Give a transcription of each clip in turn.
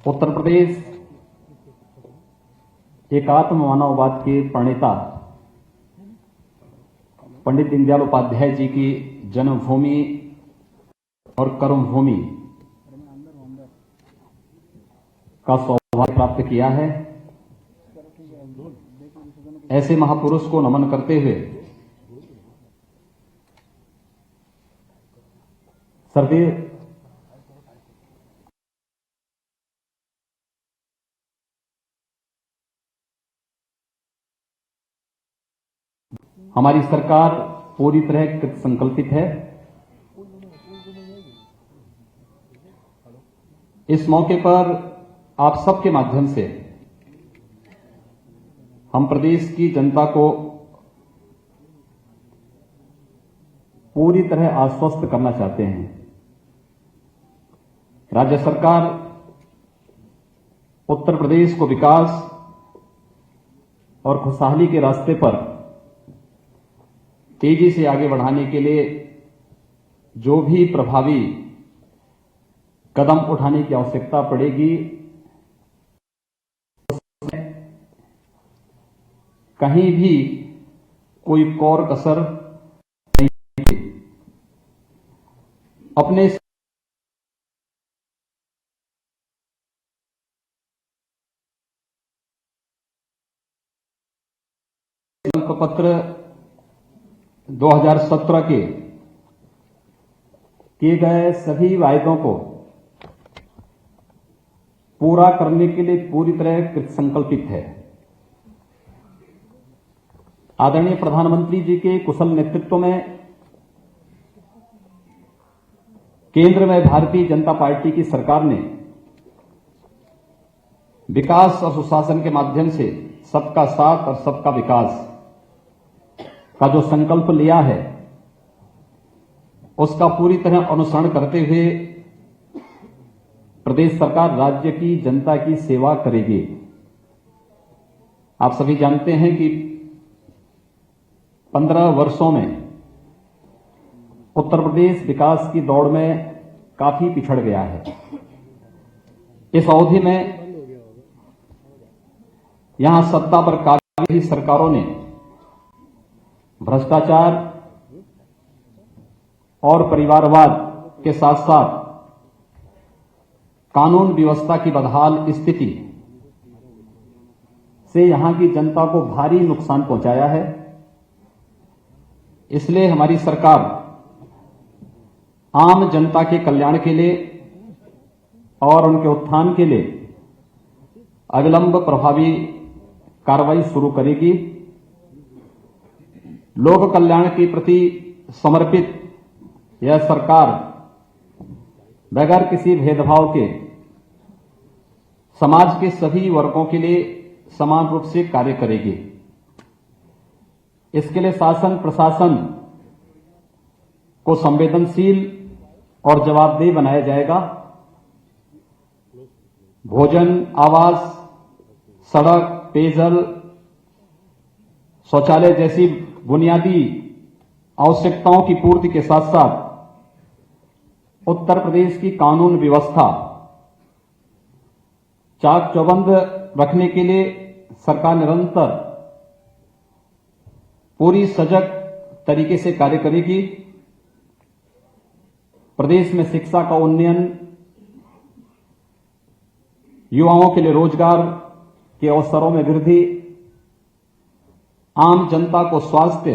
उत्तर प्रदेश एकात्म मानववाद के प्रणेता पंडित दीनदयाल उपाध्याय जी की जन्मभूमि और कर्मभूमि का सौभाग्य प्राप्त किया है। ऐसे महापुरुष को नमन करते हुए सर्वे हमारी सरकार पूरी तरह कृत संकल्पित है। इस मौके पर आप सबके माध्यम से हम प्रदेश की जनता को पूरी तरह आश्वस्त करना चाहते हैं। राज्य सरकार उत्तर प्रदेश को विकास और खुशहाली के रास्ते पर तेजी से आगे बढ़ाने के लिए जो भी प्रभावी कदम उठाने की आवश्यकता पड़ेगी, कहीं भी कोई कौर कसर नहीं। अपने पत्र 2017 के किए गए सभी वायदों को पूरा करने के लिए पूरी तरह कृत संकल्पित है। आदरणीय प्रधानमंत्री जी के कुशल नेतृत्व में केंद्र में भारतीय जनता पार्टी की सरकार ने विकास और सुशासन के माध्यम से सबका साथ और सबका विकास का जो संकल्प लिया है, उसका पूरी तरह अनुसरण करते हुए प्रदेश सरकार राज्य की जनता की सेवा करेगी। आप सभी जानते हैं कि 15 वर्षों में उत्तर प्रदेश विकास की दौड़ में काफी पिछड़ गया है। इस अवधि में यहां सत्ता पर काबिज सरकारों ने भ्रष्टाचार और परिवारवाद के साथ साथ कानून व्यवस्था की बदहाल स्थिति से यहां की जनता को भारी नुकसान पहुंचाया है। इसलिए हमारी सरकार आम जनता के कल्याण के लिए और उनके उत्थान के लिए अविलंब प्रभावी कार्रवाई शुरू करेगी। लोक कल्याण के प्रति समर्पित यह सरकार बगैर किसी भेदभाव के समाज के सभी वर्गों के लिए समान रूप से कार्य करेगी। इसके लिए शासन प्रशासन को संवेदनशील और जवाबदेह बनाया जाएगा। भोजन, आवास, सड़क, पेयजल, शौचालय जैसी बुनियादी आवश्यकताओं की पूर्ति के साथ साथ उत्तर प्रदेश की कानून व्यवस्था चाक चौबंद रखने के लिए सरकार निरंतर पूरी सजग तरीके से कार्य करेगी। प्रदेश में शिक्षा का उन्नयन, युवाओं के लिए रोजगार के अवसरों में वृद्धि, आम जनता को स्वास्थ्य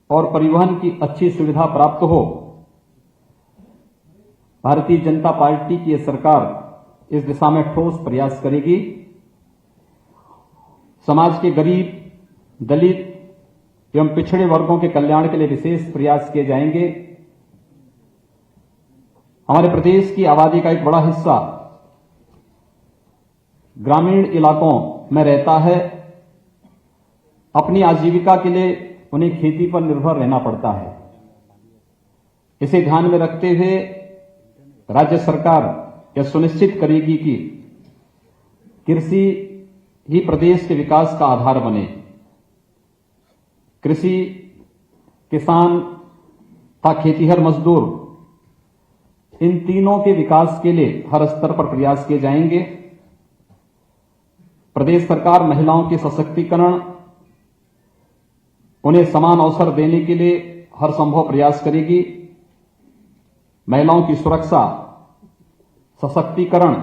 और परिवहन की अच्छी सुविधा प्राप्त हो। भारतीय जनता पार्टी की यह सरकार इस दिशा में ठोस प्रयास करेगी। समाज के गरीब, दलित एवं पिछड़े वर्गों के कल्याण के लिए विशेष प्रयास किए जाएंगे। हमारे प्रदेश की आबादी का एक बड़ा हिस्सा ग्रामीण इलाकों में रहता है। अपनी आजीविका के लिए उन्हें खेती पर निर्भर रहना पड़ता है। इसे ध्यान में रखते हुए राज्य सरकार यह सुनिश्चित करेगी कि कृषि ही प्रदेश के विकास का आधार बने। कृषि, किसान तथा खेतीहर मजदूर, इन तीनों के विकास के लिए हर स्तर पर प्रयास किए जाएंगे। प्रदेश सरकार महिलाओं के सशक्तिकरण, उन्हें समान अवसर देने के लिए हर संभव प्रयास करेगी। महिलाओं की सुरक्षा, सशक्तिकरण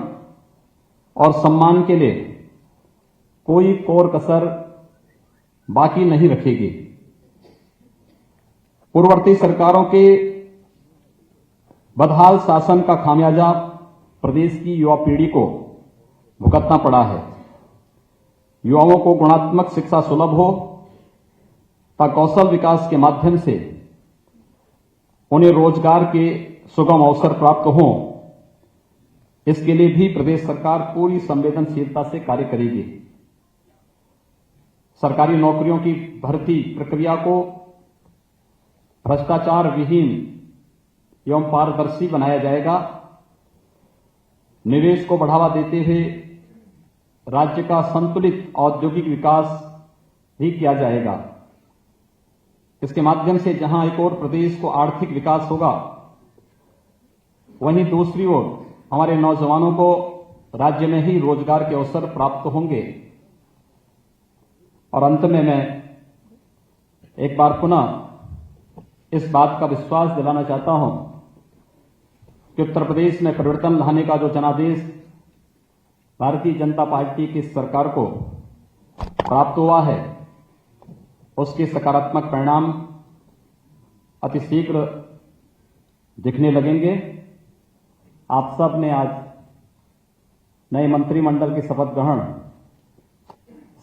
और सम्मान के लिए कोई कोर कसर बाकी नहीं रखेगी। पूर्ववर्ती सरकारों के बदहाल शासन का खामियाजा प्रदेश की युवा पीढ़ी को भुगतना पड़ा है। युवाओं को गुणात्मक शिक्षा सुलभ हो, तथा कौशल विकास के माध्यम से उन्हें रोजगार के सुगम अवसर प्राप्त हों, इसके लिए भी प्रदेश सरकार पूरी संवेदनशीलता से कार्य करेगी। सरकारी नौकरियों की भर्ती प्रक्रिया को भ्रष्टाचार विहीन एवं पारदर्शी बनाया जाएगा। निवेश को बढ़ावा देते हुए राज्य का संतुलित औद्योगिक विकास भी किया जाएगा। इसके माध्यम से जहां एक ओर प्रदेश को आर्थिक विकास होगा, वहीं दूसरी ओर हमारे नौजवानों को राज्य में ही रोजगार के अवसर प्राप्त होंगे। और अंत में मैं एक बार पुनः इस बात का विश्वास दिलाना चाहता हूं कि उत्तर प्रदेश में परिवर्तन लाने का जो जनादेश भारतीय जनता पार्टी की सरकार को प्राप्त हुआ है, उसके सकारात्मक परिणाम अतिशीघ्र दिखने लगेंगे। आप सब ने आज नए मंत्रिमंडल के शपथ ग्रहण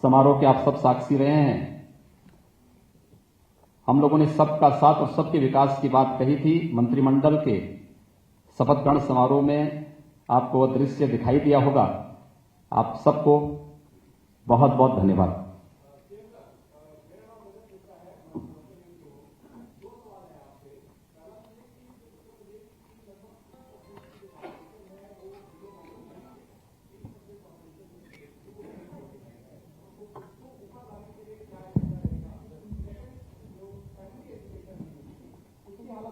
समारोह के आप सब साक्षी रहे हैं। हम लोगों ने सबका साथ और सबके विकास की बात कही थी। मंत्रिमंडल के शपथ ग्रहण समारोह में आपको वह दृश्य दिखाई दिया होगा। आप सबको बहुत बहुत धन्यवाद।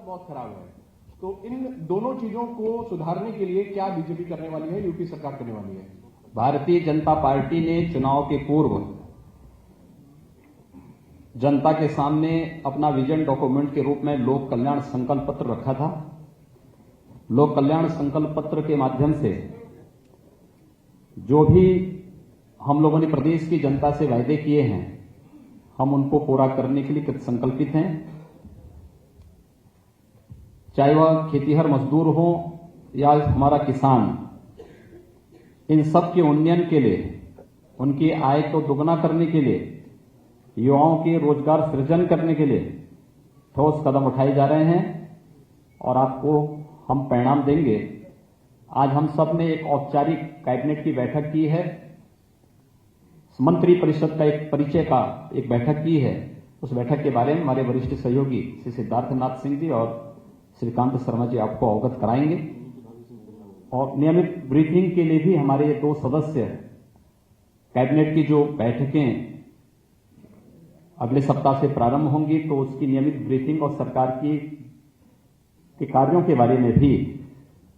बहुत खराब है, तो इन दोनों चीजों को सुधारने के लिए क्या बीजेपी करने वाली है, यूपी सरकार करने वाली है? भारतीय जनता पार्टी ने चुनाव के पूर्व जनता के सामने अपना विजन डॉक्यूमेंट के रूप में लोक कल्याण संकल्प पत्र रखा था। लोक कल्याण संकल्प पत्र के माध्यम से जो भी हम लोगों ने प्रदेश की जनता से वायदे किए हैं, हम उनको पूरा करने के लिए कृत संकल्पित हैं। चाहे वह खेतीहर मजदूर हो या हमारा किसान, इन सब के उन्नयन के लिए, उनकी आय को दोगुना करने के लिए, युवाओं के रोजगार सृजन करने के लिए ठोस कदम उठाए जा रहे हैं और आपको हम परिणाम देंगे। आज हम सब ने एक औपचारिक कैबिनेट की बैठक की है, मंत्रि परिषद का एक परिचय का एक बैठक की है। उस बैठक के बारे में हमारे वरिष्ठ सहयोगी श्री सिद्धार्थनाथ सिंह जी और श्रीकांत शर्मा जी आपको अवगत कराएंगे। और नियमित ब्रीफिंग के लिए भी हमारे ये 2 सदस्य कैबिनेट की जो बैठकें अगले सप्ताह से प्रारंभ होंगी, तो उसकी नियमित ब्रीफिंग और सरकार के कार्यों के बारे में भी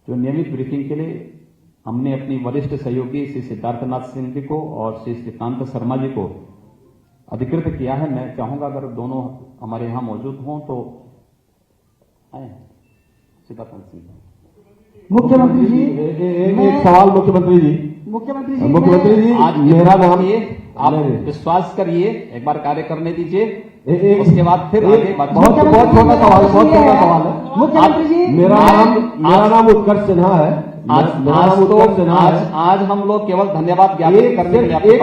जो नियमित ब्रीफिंग के लिए हमने अपनी वरिष्ठ सहयोगी श्री सिद्धार्थनाथ सिंह जी को और श्री श्रीकांत शर्मा जी को अधिकृत किया है। मैं चाहूंगा अगर दोनों हमारे यहां मौजूद हों तो आए। सिद्धार्थनाथ सिंह मुख्यमंत्री जी, एक सवाल मुख्यमंत्री जी, आज मेरा नाम आप विश्वास करिए, एक बार कार्य करने दीजिए, उसके बाद फिर आगे बहुत छोटा सवाल है। मुख्यमंत्री जी, मेरा नाम उत्कर्ष सिन्हा है। आज हम लोग केवल धन्यवाद ज्ञापित करने के लिए एक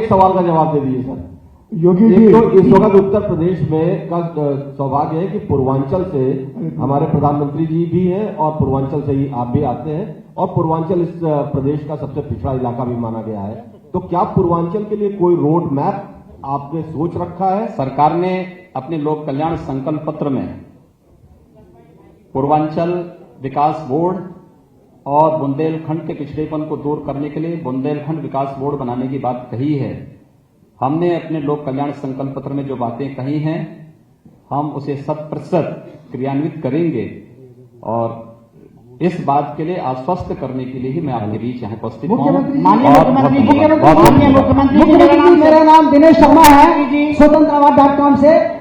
सवाल का जवाब दे दीजिए सर। योगी जी, तो इस वक्त उत्तर प्रदेश में का सौभाग्य है कि पूर्वांचल से हमारे प्रधानमंत्री जी भी हैं और पूर्वांचल से ही आप भी आते हैं, और पूर्वांचल इस प्रदेश का सबसे पिछड़ा इलाका भी माना गया है। तो क्या पूर्वांचल के लिए कोई रोड मैप आपने सोच रखा है? सरकार ने अपने लोक कल्याण संकल्प पत्र में पूर्वांचल विकास बोर्ड और बुंदेलखंड के पिछड़ेपन को दूर करने के लिए बुंदेलखंड विकास बोर्ड बनाने की बात कही है। हमने अपने लोक कल्याण संकल्प पत्र में जो बातें कही हैं, हम उसे 100% क्रियान्वित करेंगे और इस बात के लिए आश्वस्त करने के लिए ही मैं आपके बीच यहाँ उपस्थित हूँ। मुख्यमंत्री जी, बहुत- बहुत मुख्यमंत्री धन्यवाद। जी, बहुत- बहुत धन्यवाद। मुख्यमंत्री जी, मेरा नाम दिनेश शर्मा है, स्वतंत्रवाद.com से।